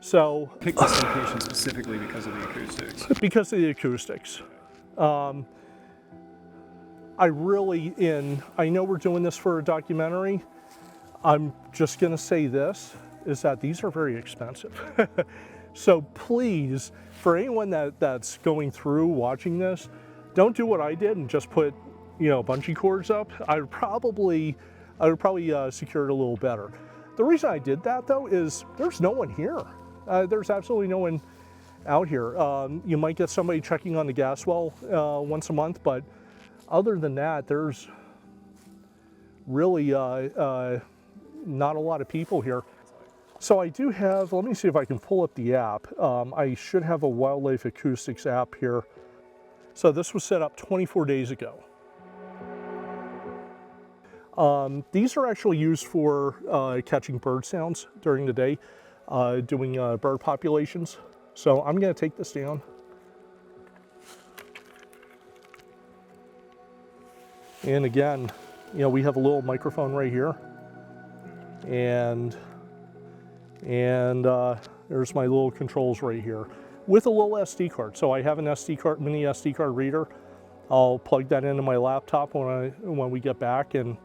So Pick this location specifically because of the acoustics. because of the acoustics. I know we're doing this for a documentary. I'm just gonna say this, is that these are very expensive. So please, for anyone that's going through watching this, don't do what I did and just put, bungee cords up. I would probably secure it a little better. The reason I did that though is there's no one here. There's absolutely no one out here. You might get somebody checking on the gas well once a month, but other than that, there's really not a lot of people here. So I do have, let me see if I can pull up the app. I should have a wildlife acoustics app here. So this was set up 24 days ago. These are actually used for catching bird sounds during the day, doing bird populations. So I'm gonna take this down. And again, we have a little microphone right here. And there's my little controls right here with a little SD card. So I have an SD card, mini SD card reader. I'll plug that into my laptop when we get back and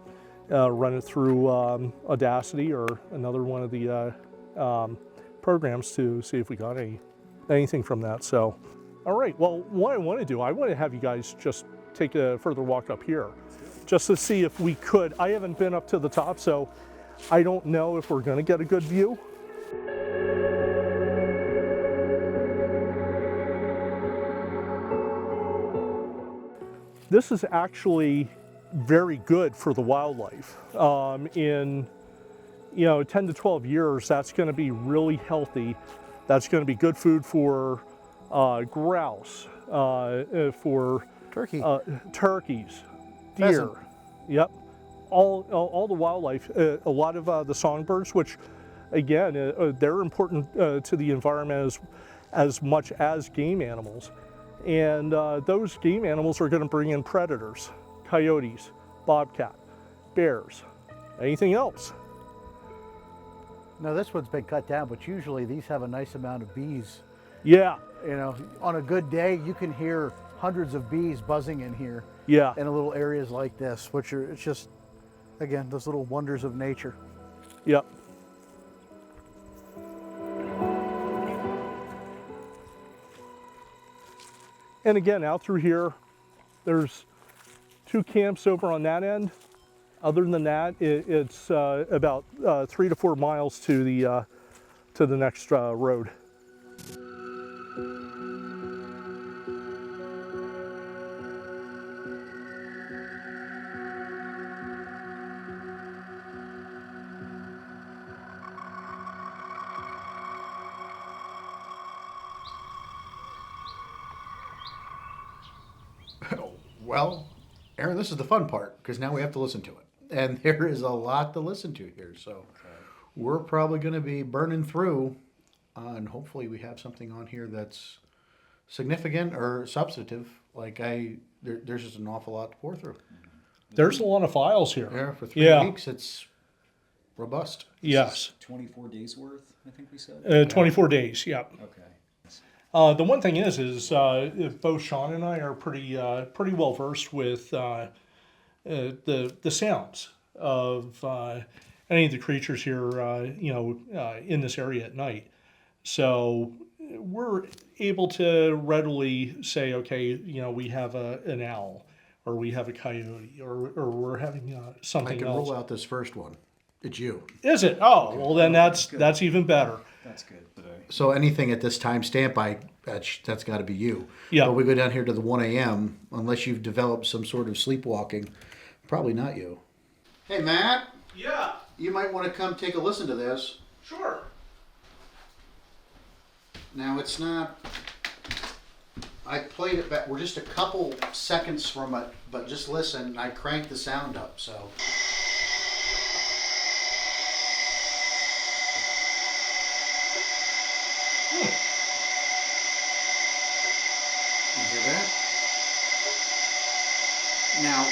run it through Audacity or another one of the programs to see if we got anything from that. So, all right. Well, what I want to have you guys just take a further walk up here, just to see if we could. I haven't been up to the top, so I don't know if we're going to get a good view. This is actually very good for the wildlife. In 10 to 12 years, that's going to be really healthy. That's going to be good food for grouse, for Turkey. turkeys, deer. Pheasant. Yep, all the wildlife. A lot of the songbirds, which again they're important to the environment as much as game animals. And those game animals are going to bring in predators, coyotes, bobcat, bears, anything else. Now this one's been cut down, but usually these have a nice amount of bees. Yeah, On a good day, you can hear hundreds of bees buzzing in here. yeah. In little areas like this, it's just, again, those little wonders of nature. Yep. And again, out through here, there's 2 camps over on that end. Other than that, it's about 3 to 4 miles to the next road. Well, Aaron, this is the fun part, because now we have to listen to it. And there is a lot to listen to here, so we're probably going to be burning through and hopefully we have something on here that's significant or substantive. Like there's just an awful lot to pour through. There's a lot of files here. Yeah, for 3 Yeah. weeks, it's robust. Yes. 24 days worth, I think we said. 24 days, yeah. Okay. The one thing is both Sean and I are pretty well versed with the sounds of any of the creatures here, in this area at night. So we're able to readily say, okay, we have an owl, or we have a coyote, or we're having I something can else. roll out this first one. It's you. Is it? Oh, well then that's even better. That's good today. So anything at this timestamp, that's got to be you. Yeah. But we go down here to the 1 a.m. Unless you've developed some sort of sleepwalking, probably not you. Hey Matt, Yeah, you might want to come take a listen to this. sure. Now it's not. I played it back. We're just a couple seconds from it, but just listen. I cranked the sound up, so. You hear that? Now,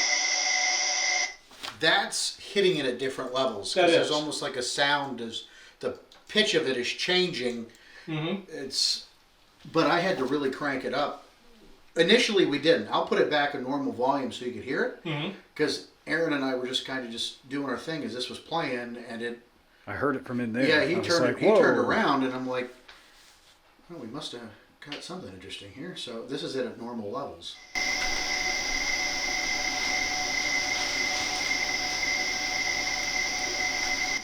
that's hitting it at different levels. That There's is. almost like a sound as the pitch of it is changing. Mm-hmm. But I had to really crank it up. Initially, we didn't. I'll put it back in normal volume so you could hear it. Mm-hmm. Because Aaron and I were just kind of just doing our thing as this was playing, and it. I heard it from in there. Yeah, I he was turned. like, He turned "Whoa." around, and I'm like, "Oh, we must have got something interesting here." So this is it at normal levels.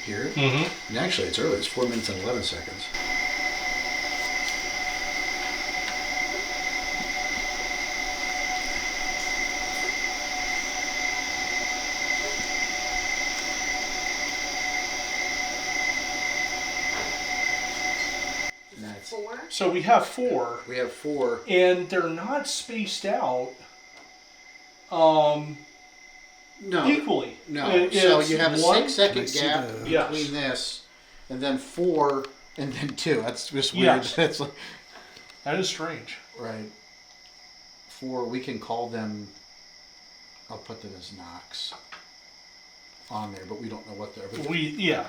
Hear it? Mm-hmm. And actually, it's early. It's 4 minutes and 11 seconds. And that's, So we have 4. we have 4. And they're not spaced out No. equally. No. It- So it's you have a one- 6-second see gap the- Yes. between this, and then 4, and then 2. That's just weird. Yes. That's like, That is strange. right. 4. We can call them. I'll put them as knocks on there, but we don't know what they're. Yeah.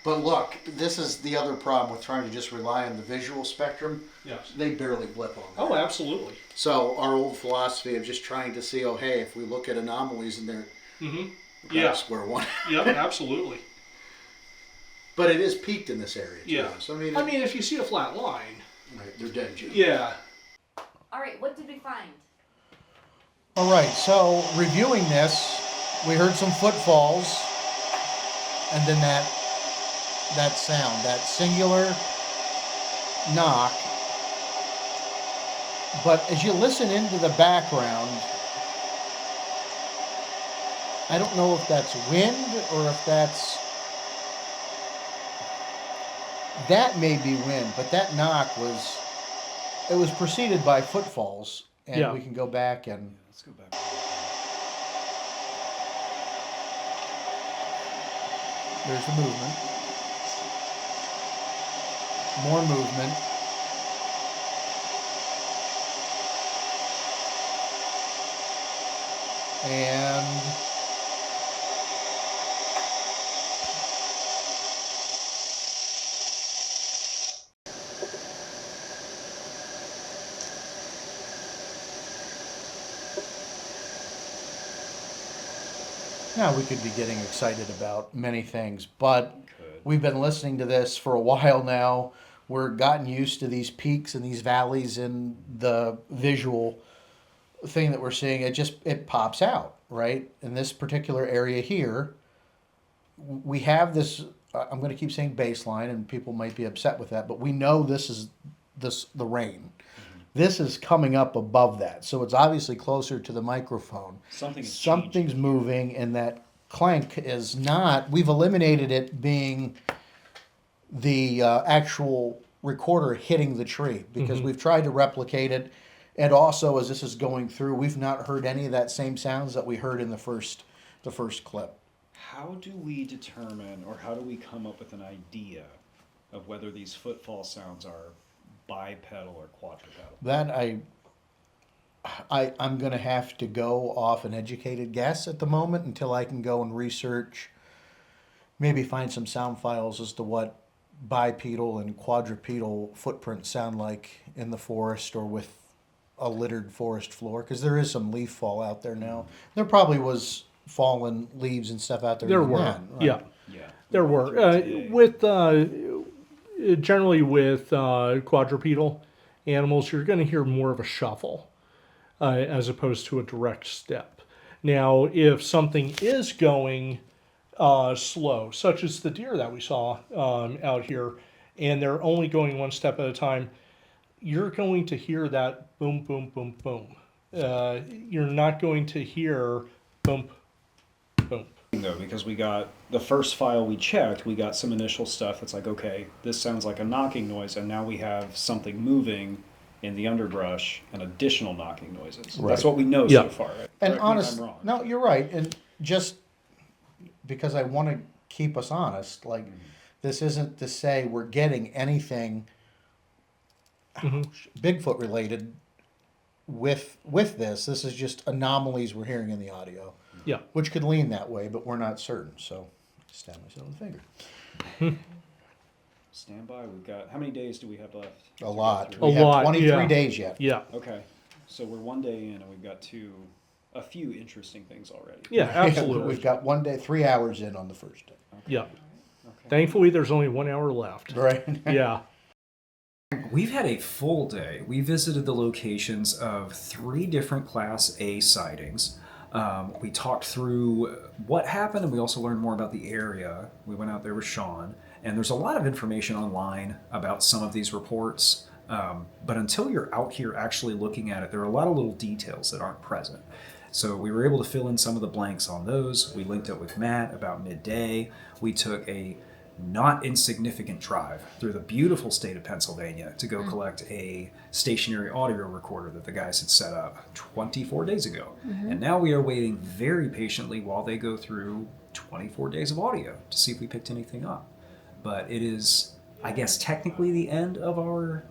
But look, this is the other problem with trying to just rely on the visual spectrum. Yes. They barely blip on that. Oh, absolutely. So our old philosophy of just trying to see, hey, if we look at anomalies and they're Mm-hmm. we're Yeah. at square one. Yep, absolutely. But it is peaked in this area too. Yeah. So I mean, if you see a flat line. right, they're dead, Jim. Yeah. All right, what did we find? All right, so reviewing this, we heard some footfalls, and then that sound, that singular knock. But as you listen into the background, I don't know if that's wind or if that may be wind, but that knock was preceded by footfalls, and Yeah. we can go back and. Let's go back. There's the movement. More movement. And now we could be getting excited about many things, but we've been listening to this for a while now. We're gotten used to these peaks and these valleys and the visual thing that we're seeing. It pops out, right? In this particular area here, we have this. I'm going to keep saying baseline, and people might be upset with that, but we know this is the rain. This is coming up above that, so it's obviously closer to the microphone. Something's moving, and that clank is not. We've eliminated it being the actual recorder hitting the tree because we've tried to replicate it, and also as this is going through, we've not heard any of that same sounds that we heard in the first clip. How do we determine, or how do we come up with an idea of whether these footfall sounds are bipedal or quadrupedal. That I'm going to have to go off an educated guess at the moment until I can go and research, maybe find some sound files as to what bipedal and quadrupedal footprints sound like in the forest or with a littered forest floor, because there is some leaf fall out there now. There probably was fallen leaves and stuff out there. There even were, then, right? yeah, Yeah. there were. Generally with quadrupedal animals, you're going to hear more of a shuffle as opposed to a direct step. Now, if something is going slow, such as the deer that we saw out here, and they're only going one step at a time, you're going to hear that boom, boom, boom, boom. You're not going to hear boom, boom. Though, because we got the first file we checked, we got some initial stuff that's like, okay, this sounds like a knocking noise, and now we have something moving in the underbrush and additional knocking noises. Right. That's what we know Yeah. so far. Right? And Correct me if I'm honest, wrong. no, you're right. And just because I want to keep us honest, like this isn't to say we're getting anything Bigfoot related with this. This is just anomalies we're hearing in the audio, Yeah. which could lean that way, but we're not certain. So, stab myself in the finger. Stand by. We've got, how many days do we have left? A lot. A We have lot, 23 yeah. days yet. Yeah. Okay. So we're one day in, and we've got a few interesting things already. Yeah, absolutely. We've got 1 day, 3 hours in on the first day. Yeah. Okay. Thankfully, there's only 1 hour left. Right. Yeah. We've had a full day. We visited the locations of 3 different Class A sightings. We talked through what happened, and we also learned more about the area. We went out there with Sean, and there's a lot of information online about some of these reports. But until you're out here actually looking at it, there are a lot of little details that aren't present. So we were able to fill in some of the blanks on those. We linked up with Matt about midday. We took a not insignificant drive through the beautiful state of Pennsylvania to go collect a stationary audio recorder that the guys had set up 24 days ago. And now we are waiting very patiently while they go through 24 days of audio to see if we picked anything up. But it is, I guess, technically the end of our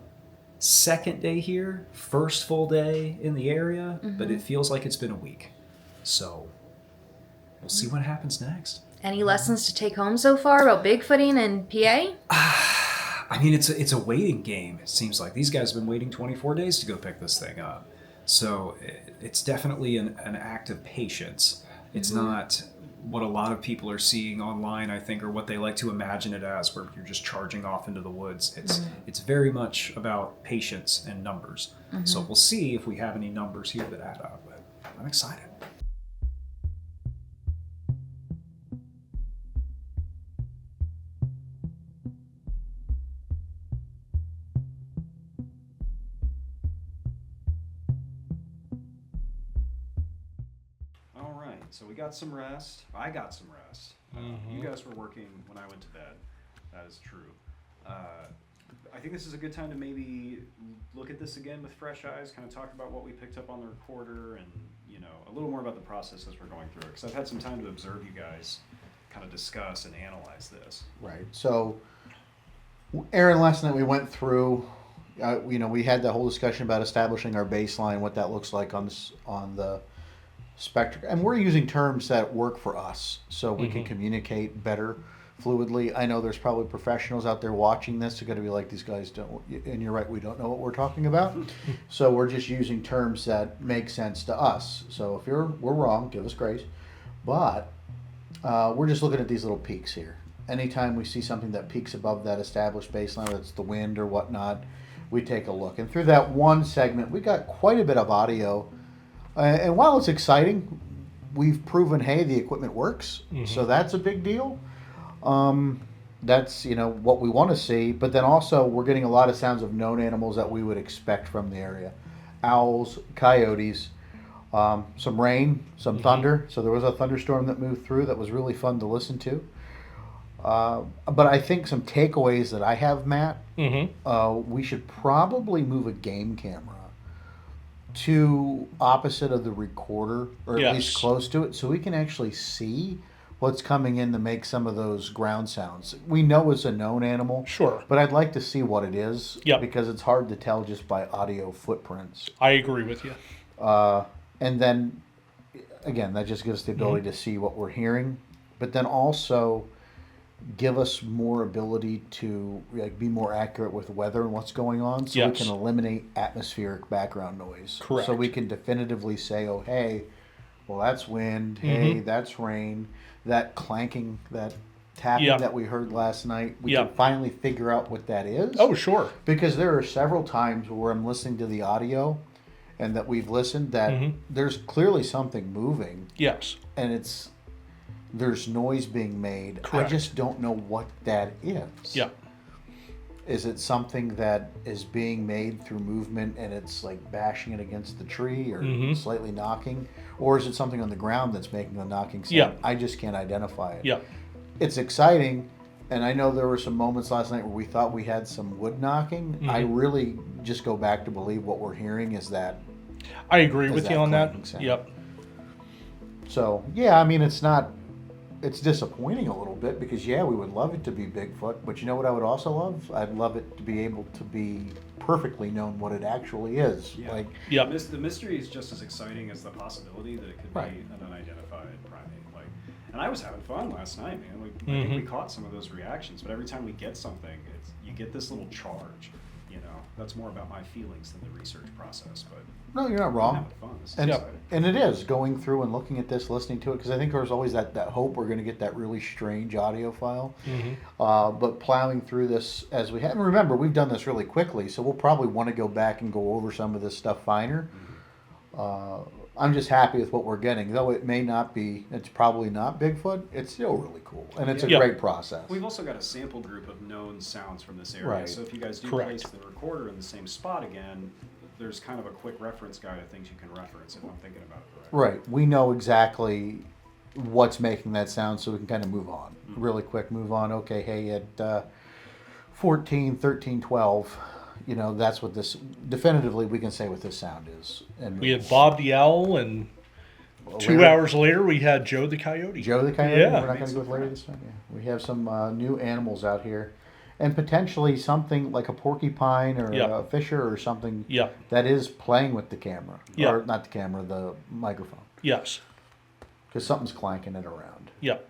second day here, first full day in the area, but it feels like it's been a week. So we'll see what happens next. Any lessons to take home so far about Bigfooting and PA? I mean, it's a waiting game. It seems like these guys have been waiting 24 days to go pick this thing up. So it's definitely an act of patience. It's not what a lot of people are seeing online, I think, or what they like to imagine it as, where you're just charging off into the woods. It's very much about patience and numbers. So we'll see if we have any numbers here that add up. But I'm excited. So we got some rest. I got some rest. You guys were working when I went to bed. That is true. I think this is a good time to maybe look at this again with fresh eyes, kind of talk about what we picked up on the recorder and, a little more about the process as we're going through it. Because I've had some time to observe you guys kind of discuss and analyze this. Right. So, Aaron, last night we went through, we had that whole discussion about establishing our baseline, what that looks like on the spectrum, and we're using terms that work for us so we can communicate better fluidly. I know there's probably professionals out there watching this who are going to be like, these guys don't, and you're right, we don't know what we're talking about. So we're just using terms that make sense to us. So if we're wrong, give us grace. But we're just looking at these little peaks here. Anytime we see something that peaks above that established baseline, whether it's the wind or whatnot, we take a look. And through that one segment, we got quite a bit of audio. And while it's exciting, we've proven, hey, the equipment works. So that's a big deal. That's, what we want to see. But then also we're getting a lot of sounds of known animals that we would expect from the area. Owls, coyotes, some rain, some thunder. So there was a thunderstorm that moved through that was really fun to listen to. But I think some takeaways that I have, Matt, we should probably move a game camera to opposite of the recorder, or at least close to it, so we can actually see what's coming in to make some of those ground sounds. We know it's a known animal. Sure. But I'd like to see what it is. Yep. Because it's hard to tell just by audio footprints. I agree with you. And then, again, that just gives us the ability to see what we're hearing. But then also give us more ability to be more accurate with weather and what's going on, so we Yes. can eliminate atmospheric background noise. Correct. So we can definitively say, oh, hey, well, that's wind. Hey, that's rain. That clanking, that tapping Yeah. that we heard last night, we Yeah. can finally figure out what that is. Oh, sure. Because there are several times where I'm listening to the audio and that we've listened that there's clearly something moving Yes. and there's noise being made. Correct. I just don't know what that is. Yeah. Is it something that is being made through movement and it's like bashing it against the tree or slightly knocking? Or is it something on the ground that's making the knocking sound? Yeah. I just can't identify it. Yeah. It's exciting, and I know there were some moments last night where we thought we had some wood knocking. I really just go back to believe what we're hearing is that. I agree Is with that you on that. clanking sound? Yep. So, yeah, I mean, it's disappointing a little bit because, yeah, we would love it to be Bigfoot, but you know what I would also love? I'd love it to be able to be perfectly known what it actually is. Yeah. Like, Yep. The mystery is just as exciting as the possibility that it could Right. be an unidentified primate. And I was having fun last night, man. I think we caught some of those reactions, but every time we get something, you get this little charge. You know, that's more about my feelings than the research process. But no, you're not I'm wrong. having fun. This is And, exciting. and it is going through and looking at this, listening to it, because I think there's always that hope we're going to get that really strange audio file. But plowing through this as we have, and remember, we've done this really quickly, so we'll probably want to go back and go over some of this stuff finer. I'm just happy with what we're getting, though it may not be, it's probably not Bigfoot, it's still really cool, and it's a Yeah. great process. We've also got a sample group of known sounds from this area. Right. So if you guys do Correct. place the recorder in the same spot again, there's kind of a quick reference guide of things you can reference if I'm thinking about it correctly. Right, we know exactly what's making that sound, so we can kind of move on. Really quick, move on. Okay, hey, at 14, 13, 12, you know, that's what this, definitively we can say what this sound is. And We had Bob the Owl, and 2 hours later we had Joe the Coyote. Joe the Coyote, Yeah. we're not going to go with Larry this time. Yeah. We have some new animals out here. And potentially something like a porcupine or Yeah. a fisher or something Yeah. that is playing with the camera. Yeah. Or not the camera, the microphone. Yes. Because something's clanking it around. Yep.